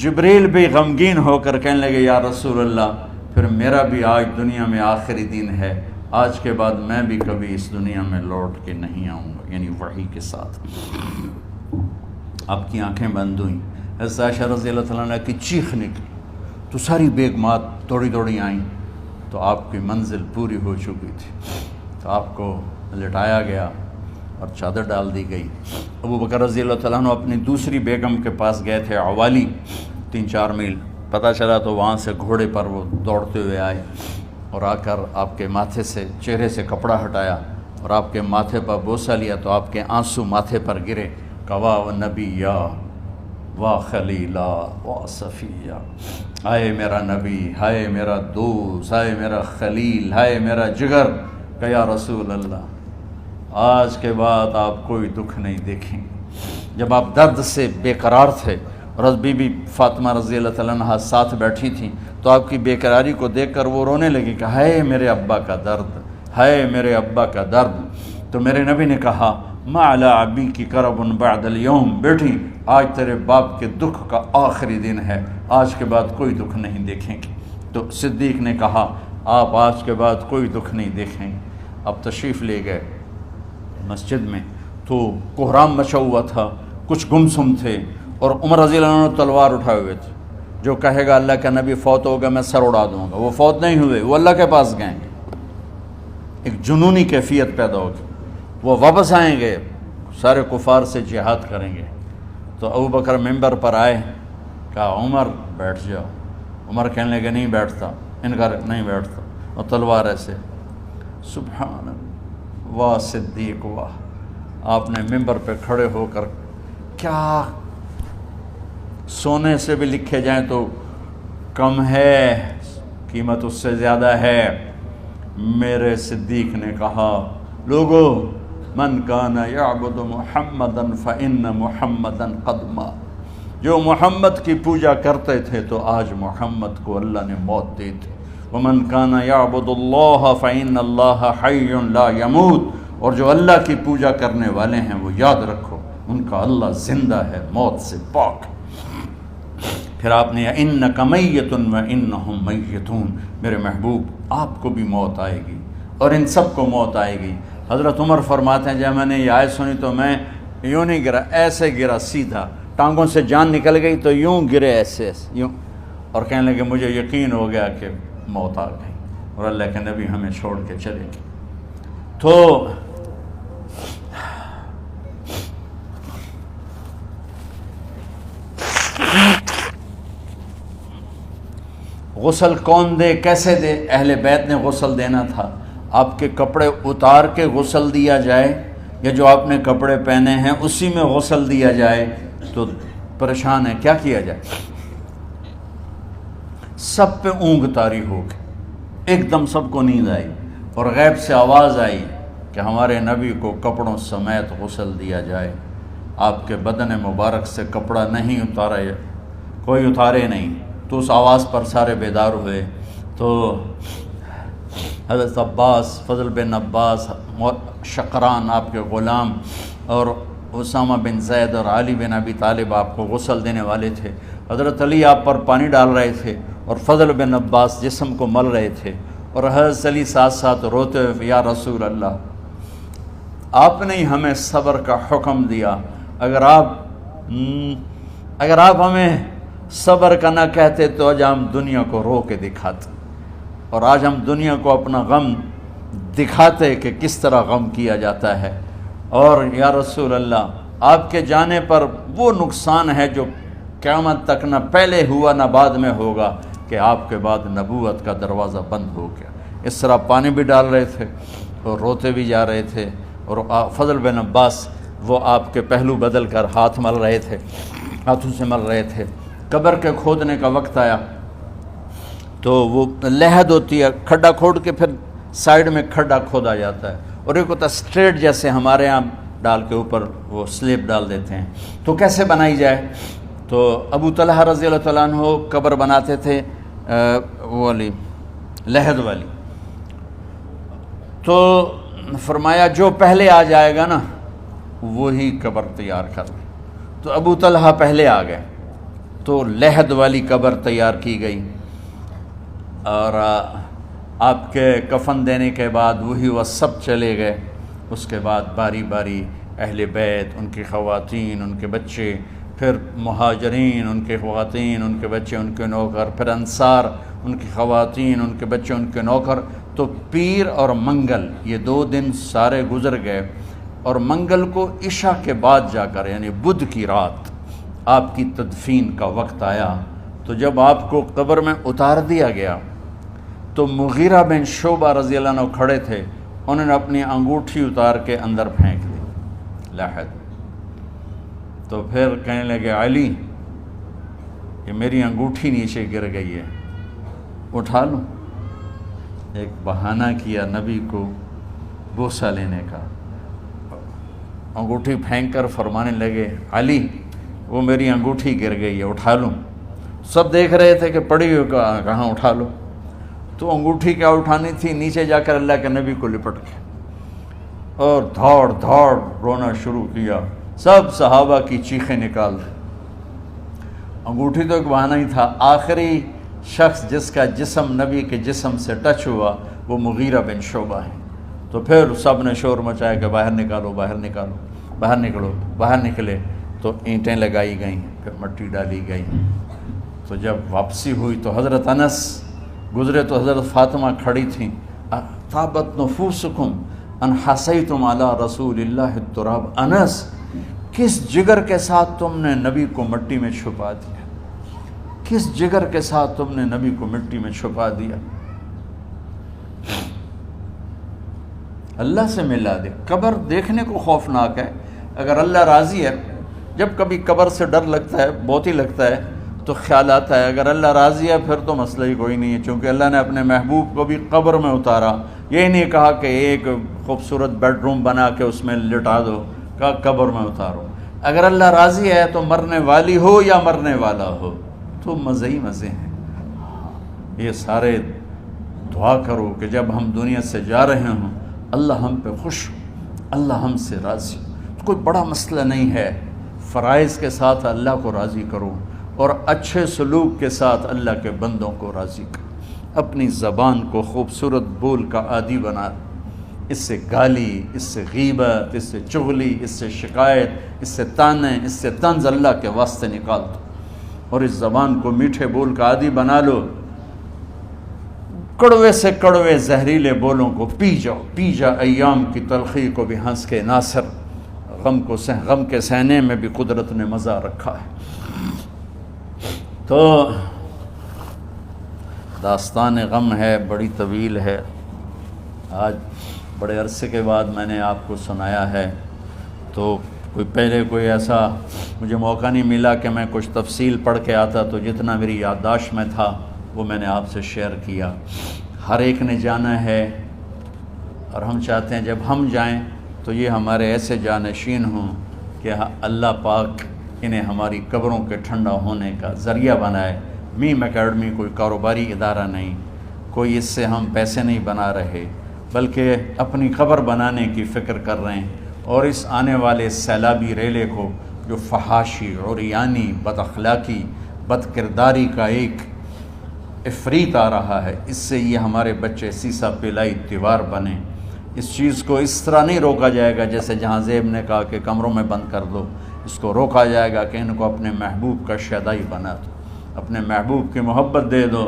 Speaker 1: جبریل بھی غمگین ہو کر کہنے لگے یا رسول اللہ پھر میرا بھی آج دنیا میں آخری دن ہے، آج کے بعد میں بھی کبھی اس دنیا میں لوٹ کے نہیں آؤں گا، یعنی وحی کے ساتھ۔ آپ کی آنکھیں بند ہوئیں، حضرت عائشہ رضی اللہ تعالیٰ عنہ کی چیخ نکلی، تو ساری بیگمات دوڑی آئیں، تو آپ کی منزل پوری ہو چکی تھی، تو آپ کو لٹایا گیا اور چادر ڈال دی گئی۔ ابو بکر رضی اللہ تعالیٰ عنہ اپنی دوسری بیگم کے پاس گئے تھے، عوالی، 3-4 میل، پتہ چلا تو وہاں سے گھوڑے پر وہ دوڑتے ہوئے آئے اور آ کر آپ کے ماتھے سے چہرے سے کپڑا ہٹایا اور آپ کے ماتھے پر بوسہ لیا، تو آپ کے آنسو ماتھے پر گرے، کہ واہ نبیّا واہ خلیلا واہ صفیہ، ہائے میرا نبی، ہائے میرا دوست، ہائے میرا خلیل، ہائے میرا جگر، کہ یا رسول اللہ آج کے بعد آپ کوئی دکھ نہیں دیکھیں گے۔ جب آپ درد سے بے قرار تھے اور بی بی فاطمہ رضی اللہ تعالیٰ عنہ ساتھ بیٹھی تھیں، تو آپ کی بے قراری کو دیکھ کر وہ رونے لگی کہ ہائے میرے ابا کا درد، ہائے میرے ابا کا درد۔ تو میرے نبی نے کہا ما علی ابی کی کرب بعد اليوم، بیٹی آج تیرے باپ کے دکھ کا آخری دن ہے، آج کے بعد کوئی دکھ نہیں دیکھیں گے۔ تو صدیق نے کہا آپ آج کے بعد کوئی دکھ نہیں دیکھیں گے۔ اب تشریف لے گئے مسجد میں، تو کوہرام مچا ہوا تھا، کچھ گمسم تھے، اور عمر رضی اللہ عنہ تلوار اٹھائے ہوئے تھے، جو کہے گا اللہ کا نبی فوت ہوگا میں سر اڑا دوں گا، وہ فوت نہیں ہوئے، وہ اللہ کے پاس گئے، ایک جنونی کیفیت پیدا ہوگی، وہ واپس آئیں گے، سارے کفار سے جہاد کریں گے۔ تو ابو بکر ممبر پر آئے، کہا عمر بیٹھ جاؤ، عمر کہنے لگے نہیں بیٹھتا، انکار نہیں بیٹھتا، اور تلوار ایسے، سبحان اللہ، واہ صدیق واہ۔ آپ نے ممبر پہ کھڑے ہو کر، کیا سونے سے بھی لکھے جائیں تو کم ہے، قیمت اس سے زیادہ ہے۔ میرے صدیق نے کہا لوگو من کان یعبد محمدا فإن محمدا قد مات، جو محمد کی پوجا کرتے تھے تو آج محمد کو اللہ نے موت دی تھی۔ ومن کان یعبد اللہ فإن اللہ حی لا یموت، اور جو اللہ کی پوجا کرنے والے ہیں وہ یاد رکھو ان کا اللہ زندہ ہے، موت سے پاک۔ پھر آپ نے اِنَّکَ مَیَّتٌ وَإِنَّهُمْ مَیَّتُونَ، میرے محبوب آپ کو بھی موت آئے گی اور ان سب کو موت آئے گی۔ حضرت عمر فرماتے ہیں جب میں نے یہ آیت سنی تو میں یوں نہیں گرا، ایسے گرا سیدھا، ٹانگوں سے جان نکل گئی تو یوں گرے ایسے یوں، اور کہنے لگے مجھے یقین ہو گیا کہ موت آ گئی اور اللہ کے نبی ہمیں چھوڑ کے چلے گئے۔ تو غسل کون دے، کیسے دے؟ اہل بیت نے غسل دینا تھا۔ آپ کے کپڑے اتار کے غسل دیا جائے یا جو آپ نے کپڑے پہنے ہیں اسی میں غسل دیا جائے، تو پریشان ہیں، کیا کیا جائے؟ سب پہ اونگ طاری ہو گئی، ایک دم سب کو نیند آئی، اور غیب سے آواز آئی کہ ہمارے نبی کو کپڑوں سمیت غسل دیا جائے، آپ کے بدن مبارک سے کپڑا نہیں اتارا، کوئی اتارے نہیں۔ تو اس آواز پر سارے بیدار ہوئے۔ تو حضرت عباس، فضل بن عباس، شقران آپ کے غلام، اور اسامہ بن زید اور علی بن ابی طالب آپ کو غسل دینے والے تھے۔ حضرت علی آپ پر پانی ڈال رہے تھے اور فضل بن عباس جسم کو مل رہے تھے، اور حضرت علی ساتھ ساتھ روتے ہوئے، یا رسول اللہ، آپ نے ہمیں صبر کا حکم دیا، اگر آپ ہمیں صبر کا نہ کہتے تو آج ہم دنیا کو رو کے دکھاتے، اور آج ہم دنیا کو اپنا غم دکھاتے کہ کس طرح غم کیا جاتا ہے۔ اور یا رسول اللہ، آپ کے جانے پر وہ نقصان ہے جو قیامت تک نہ پہلے ہوا نہ بعد میں ہوگا، کہ آپ کے بعد نبوت کا دروازہ بند ہو گیا۔ اس طرح پانی بھی ڈال رہے تھے اور روتے بھی جا رہے تھے، اور فضل بن عباس وہ آپ کے پہلو بدل کر ہاتھ مل رہے تھے، ہاتھوں سے مل رہے تھے۔ قبر کے کھودنے کا وقت آیا تو وہ لحد ہوتی ہے، کھڈا کھود کے پھر سائیڈ میں کھڈا کھودا جاتا ہے، اور ایک ہوتا اسٹریٹ جیسے ہمارے ہاں ڈال کے اوپر وہ سلیب ڈال دیتے ہیں۔ تو کیسے بنائی جائے؟ تو ابو طلحہ رضی اللہ تعالیٰ عنہ قبر بناتے تھے وہ والی لحد والی، تو فرمایا جو پہلے آ جائے گا نا وہی قبر تیار کر لے۔ تو ابو طلحہ پہلے آ گئے، تو لحد والی قبر تیار کی گئی، اور آپ کے کفن دینے کے بعد وہی وہ سب چلے گئے۔ اس کے بعد باری باری اہل بیت، ان کی خواتین، ان کے بچے، پھر مہاجرین، ان کے خواتین، ان کے بچے، ان کے نوکر، پھر انصار، ان کی خواتین، ان کے بچے، ان کے نوکر۔ تو پیر اور منگل یہ 2 دن سارے گزر گئے، اور منگل کو عشاء کے بعد جا کر، یعنی بدھ کی رات، آپ کی تدفین کا وقت آیا۔ تو جب آپ کو قبر میں اتار دیا گیا تو مغیرہ بن شعبہ رضی اللہ عنہ کھڑے تھے، انہوں نے اپنی انگوٹھی اتار کے اندر پھینک دی لحد۔ تو پھر کہنے لگے، علی کہ میری انگوٹھی نیچے گر گئی ہے، اٹھا لوں؟ ایک بہانہ کیا نبی کو بوسہ لینے کا، انگوٹھی پھینک کر فرمانے لگے، علی وہ میری انگوٹھی گر گئی ہے، اٹھا لوں؟ سب دیکھ رہے تھے کہ پڑی ہوئی، کہاں اٹھا لو؟ تو انگوٹھی کیا اٹھانی تھی، نیچے جا کر اللہ کے نبی کو لپٹ کے اور دھاڑ دھاڑ رونا شروع کیا۔ سب صحابہ کی چیخیں نکال دی۔ انگوٹھی تو ایک بہانہ ہی تھا، آخری شخص جس کا جسم نبی کے جسم سے ٹچ ہوا وہ مغیرہ بن شعبہ ہے۔ تو پھر سب نے شور مچایا کہ باہر نکالو، باہر نکالو، باہر نکلو۔ باہر نکلے تو اینٹیں لگائی گئیں، پھر مٹی ڈالی گئی۔ تو جب واپسی ہوئی تو حضرت انس گزرے تو حضرت فاطمہ کھڑی تھیں، طابت نفوسکم ان حسیتم علی رسول اللہ التراب۔ انس، کس جگر کے ساتھ تم نے نبی کو مٹی میں چھپا دیا، کس جگر کے ساتھ تم نے نبی کو مٹی میں چھپا دیا؟ اللہ سے ملا دے۔ قبر دیکھنے کو خوفناک ہے، اگر اللہ راضی ہے، جب کبھی قبر سے ڈر لگتا ہے، بہت ہی لگتا ہے، تو خیال آتا ہے اگر اللہ راضی ہے پھر تو مسئلہ ہی کوئی نہیں ہے، چونکہ اللہ نے اپنے محبوب کو بھی قبر میں اتارا۔ یہ نہیں کہا کہ ایک خوبصورت بیڈ روم بنا کے اس میں لٹا دو، کہا قبر میں اتارو۔ اگر اللہ راضی ہے تو مرنے والی ہو یا مرنے والا ہو تو مزے ہی مزے ہیں۔ یہ سارے دعا کرو کہ جب ہم دنیا سے جا رہے ہوں اللہ ہم پہ خوش ہو، اللہ ہم سے راضی ہو۔ کوئی بڑا مسئلہ نہیں ہے، فرائض کے ساتھ اللہ کو راضی کرو اور اچھے سلوک کے ساتھ اللہ کے بندوں کو راضی کرو۔ اپنی زبان کو خوبصورت بول کا عادی بنا، اس سے گالی، اس سے غیبت، اس سے چغلی، اس سے شکایت، اس سے تانے، اس سے طنز اللہ کے واسطے نکال دو، اور اس زبان کو میٹھے بول کا عادی بنا لو۔ کڑوے سے کڑوے زہریلے بولوں کو پی جاؤ، پی جا ایام کی تلخی کو بھی ہنس کے ناصر، غم کے سہنے میں بھی قدرت نے مزہ رکھا ہے۔ تو داستان غم ہے، بڑی طویل ہے، آج بڑے عرصے کے بعد میں نے آپ کو سنایا ہے، تو کوئی پہلے کوئی ایسا مجھے موقع نہیں ملا کہ میں کچھ تفصیل پڑھ کے آتا، تو جتنا میری یادداشت میں تھا وہ میں نے آپ سے شیئر کیا۔ ہر ایک نے جانا ہے، اور ہم چاہتے ہیں جب ہم جائیں تو یہ ہمارے ایسے جانشین ہوں کہ اللہ پاک انہیں ہماری قبروں کے ٹھنڈا ہونے کا ذریعہ بنائے۔ میم اکیڈمی کوئی کاروباری ادارہ نہیں، کوئی اس سے ہم پیسے نہیں بنا رہے، بلکہ اپنی قبر بنانے کی فکر کر رہے ہیں، اور اس آنے والے سیلابی ریلے کو جو فحاشی، عریانی، بد اخلاقی، بد کرداری کا ایک افریت آ رہا ہے، اس سے یہ ہمارے بچے سیسا پلائی دیوار بنیں۔ اس چیز کو اس طرح نہیں روکا جائے گا جیسے جہاں زیب نے کہا کہ کمروں میں بند کر دو، اس کو روکا جائے گا کہ ان کو اپنے محبوب کا شیدائی بنا دو، اپنے محبوب کی محبت دے دو،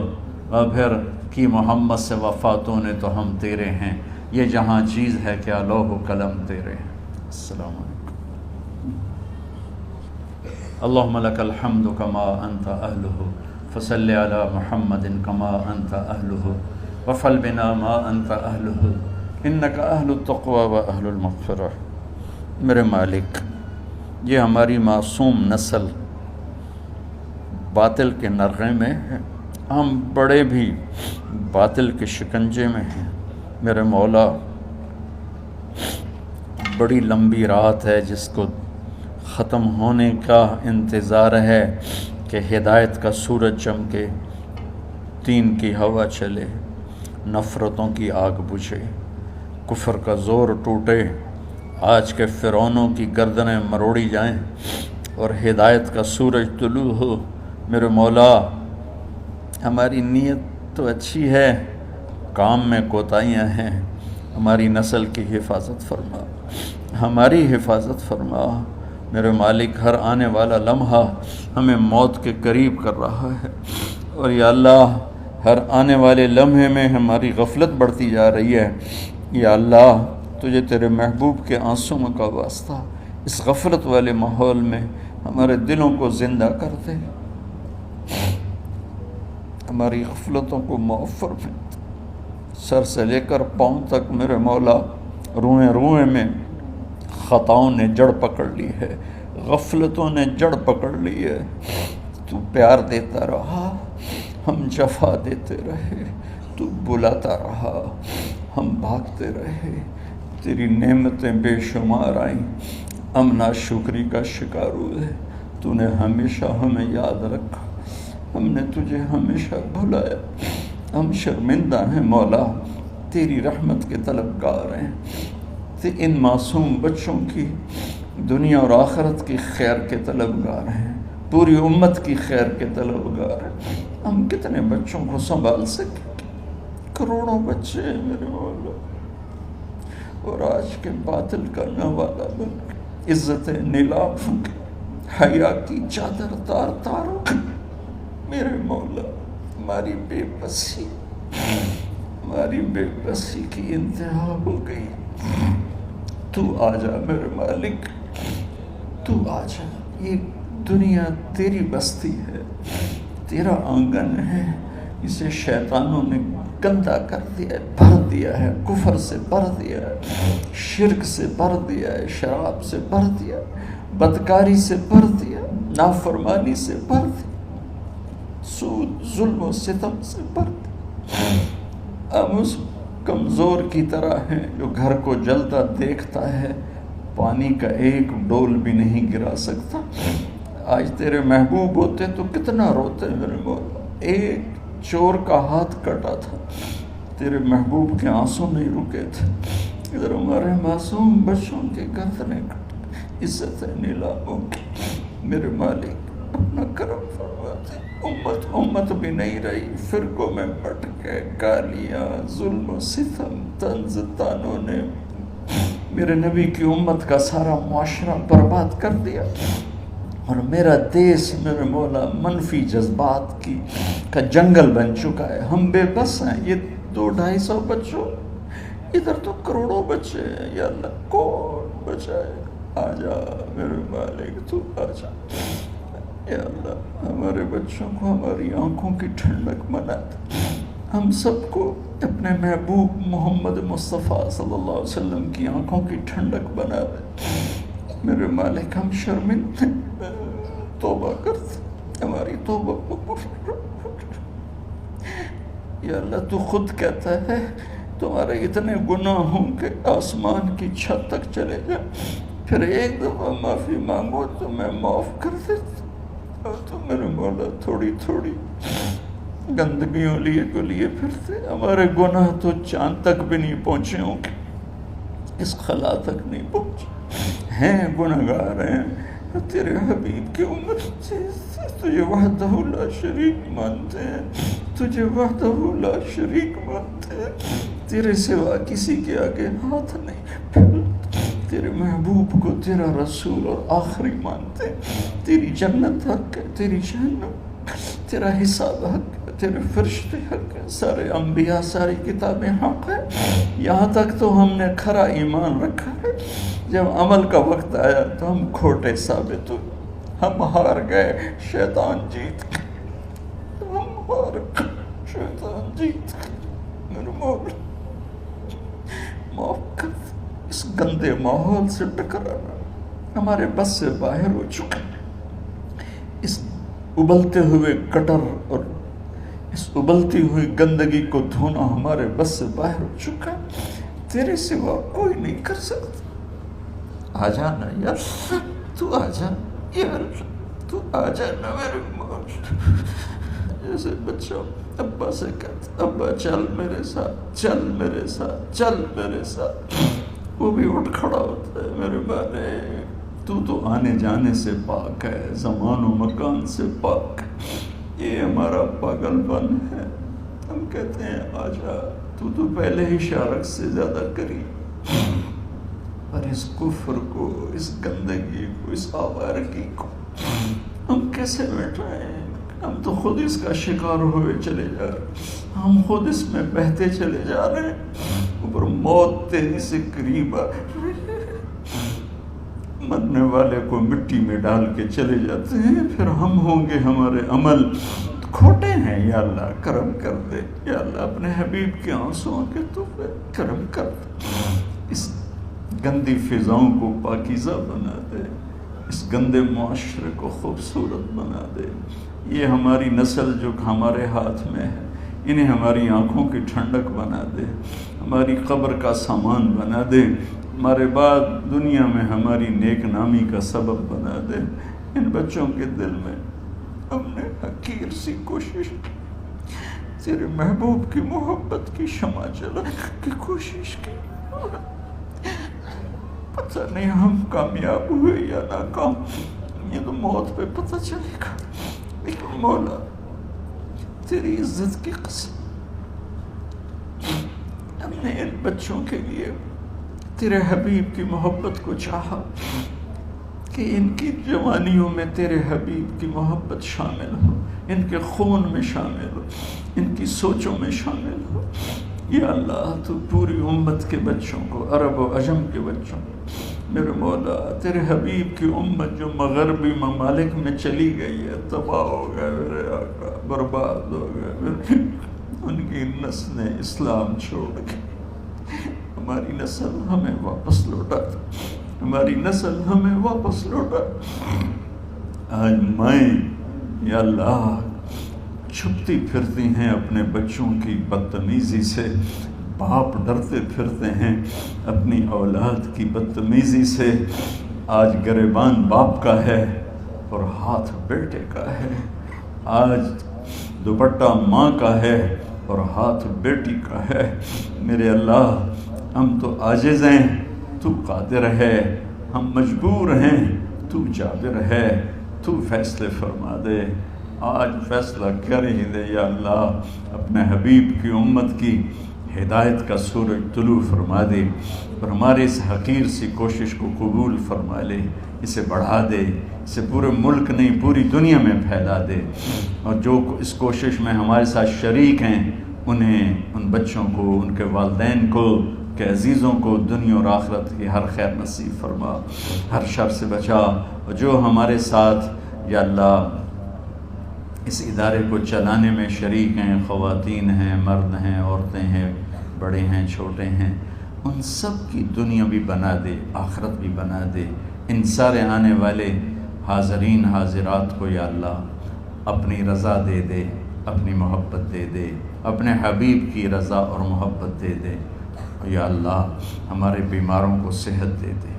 Speaker 1: اور پھر کی محمد سے وفاتوں نے تو ہم تیرے ہیں، یہ جہاں چیز ہے کیا لوح و قلم تیرے ہیں۔ السلام علیکم۔ اللہم لک الحمد کما انت اہلہ فصل علی محمد کما انت اہلہ وفعل بنا ما انت اہلہ انک اہل التقوی و اہل المغفرہ۔ میرے مالک، یہ ہماری معصوم نسل باطل کے نرغے میں ہے، ہم بڑے بھی باطل کے شکنجے میں ہیں۔ میرے مولا، بڑی لمبی رات ہے جس کو ختم ہونے کا انتظار ہے کہ ہدایت کا سورج چمکے، دین کی ہوا چلے، نفرتوں کی آگ بجھے، کفر کا زور ٹوٹے، آج کے فرعونوں کی گردنیں مروڑی جائیں اور ہدایت کا سورج طلوع ہو۔ میرے مولا، ہماری نیت تو اچھی ہے، کام میں کوتاہیاں ہیں، ہماری نسل کی حفاظت فرما، ہماری حفاظت فرما۔ میرے مالک، ہر آنے والا لمحہ ہمیں موت کے قریب کر رہا ہے، اور یا اللہ ہر آنے والے لمحے میں ہماری غفلت بڑھتی جا رہی ہے۔ یا اللہ، تجھے تیرے محبوب کے آنسوں کا واسطہ اس غفلت والے ماحول میں ہمارے دلوں کو زندہ کر دے، ہماری غفلتوں کو معاف فرما۔ سر سے لے کر پاؤں تک میرے مولا، روئیں روئیں میں خطاؤں نے جڑ پکڑ لی ہے، غفلتوں نے جڑ پکڑ لی ہے۔ تو پیار دیتا رہا، ہم جفا دیتے رہے، تو بلاتا رہا، ہم بھاگتے رہے، تیری نعمتیں بے شمار آئیں، ہم ناشکری کا شکار ہوئے، تو نے ہمیشہ ہمیں یاد رکھا، ہم نے تجھے ہمیشہ بھلایا، ہم شرمندہ ہیں مولا، تیری رحمت کے طلبگار ہیں، ان معصوم بچوں کی دنیا اور آخرت کی خیر کے طلبگار ہیں، پوری امت کی خیر کے طلبگار ہیں۔ ہم کتنے بچوں کو سنبھال سکیں؟ کروڑوں بچے ہیں میرے مولا، اور آج کے باطل کا نوالا بن کے عزتیں نیلام ہو کے حیا کی چادر تار تار ہو کے میرے مولا، ہماری بے بسی کی انتہا ہو گئی۔ تو آ جا میرے مالک، تو آ جا۔ یہ دنیا تیری بستی ہے، تیرا آنگن ہے، اسے شیطانوں نے گندا کر دیا ہے، بھر دیا ہے، کفر سے بھر دیا ہے، شرک سے بھر دیا ہے، شراب سے بھر دیا ہے، بدکاری سے بھر دیا، نافرمانی سے بھر دیا، سود، ظلم و ستم سے بھر دیا۔ ہم اس کمزور کی طرح ہیں جو گھر کو جلتا دیکھتا ہے، پانی کا ایک ڈول بھی نہیں گرا سکتا۔ آج تیرے محبوب ہوتے تو کتنا روتے میرے مولا۔ ایک چور کا ہاتھ کٹا تھا، تیرے محبوب کے آنسوں نہیں رکے تھے، ادھر ہمارے معصوم بچوں کے گردنیں کٹ، عزتیں نیلاموں کی۔ میرے مالک، اپنا کرم فرماتے، امت بھی نہیں رہی، فرقوں میں بٹ کے گالیاں، ظلم و ستم، طنز تانوں نے میرے نبی کی امت کا سارا معاشرہ برباد کر دیا، اور میرا دیس میرے مولا منفی جذبات کا جنگل بن چکا ہے۔ ہم بے بس ہیں، یہ 200-250 بچوں، ادھر تو کروڑوں بچے ہیں۔ یا اللہ، کون بچائے؟ آ جا میرے مالک، تو آ جا۔ یا اللہ، ہمارے بچوں کو ہماری آنکھوں کی ٹھنڈک بنا دے، ہم سب کو اپنے محبوب محمد مصطفیٰ صلی اللہ علیہ وسلم کی آنکھوں کی ٹھنڈک بنا دے۔ میرے مالک ہم شرمندے توبہ کرتے، ہماری توبہ قبول۔ یا اللہ تو خود کہتا ہے تمہارے اتنے گناہ ہوں کہ آسمان کی چھت تک چلے جائیں، پھر ایک دفعہ معافی مانگو تو میں معاف کر دیتا۔ اور تو میرے مولا تھوڑی تھوڑی گندگیوں لیے پھرتے، ہمارے گناہ تو چاند تک بھی نہیں پہنچے ہوں گے، اس خلا تک نہیں پہنچے ہیں، گناہگار ہیں۔ تیرے حبیب کی امت سے تجھے وحدہ لا شریک مانتے ہیں، تجھے وحدہ لا شریک مانتے ہیں، تیرے سوا کسی کے آگے ہاتھ نہیں پھیلتے، تیرے محبوب کو تیرا رسول اور آخری مانتے ہیں۔ تیری جنت حق ہے، تیری جہنم، تیرا حساب حق ہے، تیرے فرشتے حق ہے، سارے انبیاء ساری کتابیں حق ہے۔ یہاں تک تو ہم نے کھرا ایمان رکھا ہے، جب عمل کا وقت آیا تو ہم کھوٹے ثابت ہوئے، ہم ہار گئے، شیطان جیت گئے، ہم ہار گئے، شیطان جیت گئے۔ میرے مولا معاف کر، اس گندے ماحول سے ٹکرانا ہمارے بس سے باہر ہو چکا، اس ابلتے ہوئے گٹر اور اس ابلتی ہوئی گندگی کو دھونا ہمارے بس سے باہر ہو چکا، تیرے سوا کوئی نہیں کر سکتا۔ آ جانا یار، تو آ جا یار، تو آ جانا میرے مولا۔ جیسے بچہ ابا سے کہتا ابا چل میرے ساتھ، چل میرے ساتھ، چل میرے ساتھ، وہ بھی اٹھ کھڑا ہوتا ہے۔ میرے بارے تو آنے جانے سے پاک ہے، زمان و مکان سے پاک ہے، یہ ہمارا پاگل پن ہے۔ ہم کہتے ہیں آ جا، تو پہلے ہی شارک سے زیادہ قریب، پر اس کفر کو، اس گندگی کو، اس آوارگی کو ہم کیسے مٹائیں؟ ہم تو خود اس کا شکار ہوئے چلے جا رہے، ہم خود اس میں بہتے چلے جا رہے ہیں، اوپر موت تیزی سے قریب آ رہی ہے۔ مرنے والے کو مٹی میں ڈال کے چلے جاتے ہیں، پھر ہم ہوں گے ہمارے عمل کھوٹے ہیں۔ یا اللہ کرم کر دے، یا اللہ اپنے حبیب کے آنسوؤں کے تو کرم کر دے، اس گندی فضاؤں کو پاکیزہ بنا دے، اس گندے معاشرے کو خوبصورت بنا دے۔ یہ ہماری نسل جو ہمارے ہاتھ میں ہے، انہیں ہماری آنکھوں کی ٹھنڈک بنا دے، ہماری قبر کا سامان بنا دے، ہمارے بعد دنیا میں ہماری نیک نامی کا سبب بنا دے۔ ان بچوں کے دل میں ہم نے حقیر سی کوشش کی، تیرے محبوب کی محبت کی شمع جلا کی کوشش کی، پتہ نہیں ہم کامیاب ہوئے یا ناکام، یہ تو موت پہ پتہ چلے گا۔ لیکن مولا تیری عزت کی قسم، ہم نے ان بچوں کے لیے تیرے حبیب کی محبت کو چاہا کہ ان کی جوانیوں میں تیرے حبیب کی محبت شامل ہو، ان کے خون میں شامل ہو، ان کی سوچوں میں شامل ہو۔ یا اللہ تو پوری امت کے بچوں کو، عرب و عجم کے بچوں کو، میرے مولا تیرے حبیب کی امت جو مغربی ممالک میں چلی گئی ہے، تباہ ہو گئے میرے آقا، برباد ہو گئے، ان کی نسلیں اسلام چھوڑ گئی، ہماری نسل ہمیں واپس لوٹا، ہماری نسل ہمیں واپس لوٹا۔ آج مائیں یا اللہ چھپتی پھرتی ہیں اپنے بچوں کی بدتمیزی سے، باپ ڈرتے پھرتے ہیں اپنی اولاد کی بدتمیزی سے۔ آج گریبان باپ کا ہے اور ہاتھ بیٹے کا ہے، آج دوپٹہ ماں کا ہے اور ہاتھ بیٹی کا ہے۔ میرے اللہ ہم تو عاجز ہیں، تو قادر ہے، ہم مجبور ہیں، تو جابر ہے، تو فیصلے فرما دے۔ آج فیصلہ کر ہی دے یا اللہ، اپنے حبیب کی امت کی ہدایت کا سورج طلوع فرما دے، اور ہماری اس حقیر سی کوشش کو قبول فرما لے، اسے بڑھا دے، اسے پورے ملک نہیں پوری دنیا میں پھیلا دے، اور جو اس کوشش میں ہمارے ساتھ شریک ہیں انہیں، ان بچوں کو، ان کے والدین کو، کہ عزیزوں کو دنیا اور آخرت کی ہر خیر نصیب فرما، ہر شر سے بچا۔ اور جو ہمارے ساتھ یا اللہ اس ادارے کو چلانے میں شریک ہیں، خواتین ہیں، مرد ہیں، عورتیں ہیں، بڑے ہیں، چھوٹے ہیں، ان سب کی دنیا بھی بنا دے، آخرت بھی بنا دے، ان سارے آنے والے حاضرین حاضرات کو یا اللہ اپنی رضا دے دے، اپنی محبت دے دے، اپنے حبیب کی رضا اور محبت دے دے۔ یا اللہ ہمارے بیماروں کو صحت دے دے،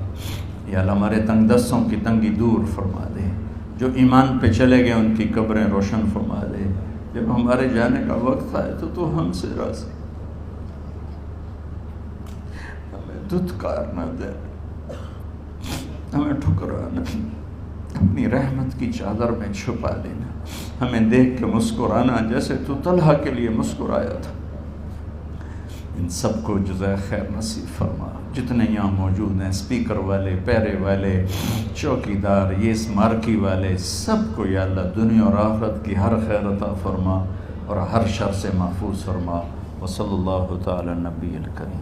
Speaker 1: یا اللہ ہمارے تنگ دستوں کی تنگی دور فرما دے، جو ایمان پہ چلے گئے ان کی قبریں روشن فرما دے۔ جب ہمارے جانے کا وقت آئے تو ہم سے راضی، ہمیں دھتکار نہ دے، ہمیں ٹھکرانا، اپنی رحمت کی چادر میں چھپا لینا، ہمیں دیکھ کے مسکرانا جیسے تو طلحہ کے لیے مسکرایا تھا۔ ان سب کو جزائے خیر نصیب فرما۔ جتنے یہاں موجود ہیں، اسپیکر والے، پیرے والے، چوکیدار، یہ اس مارکی والے، سب کو یا اللہ دنیا اور آخرت کی ہر خیر عطا فرما اور ہر شر سے محفوظ فرما۔ وصلی اللہ تعالی نبی الکریم۔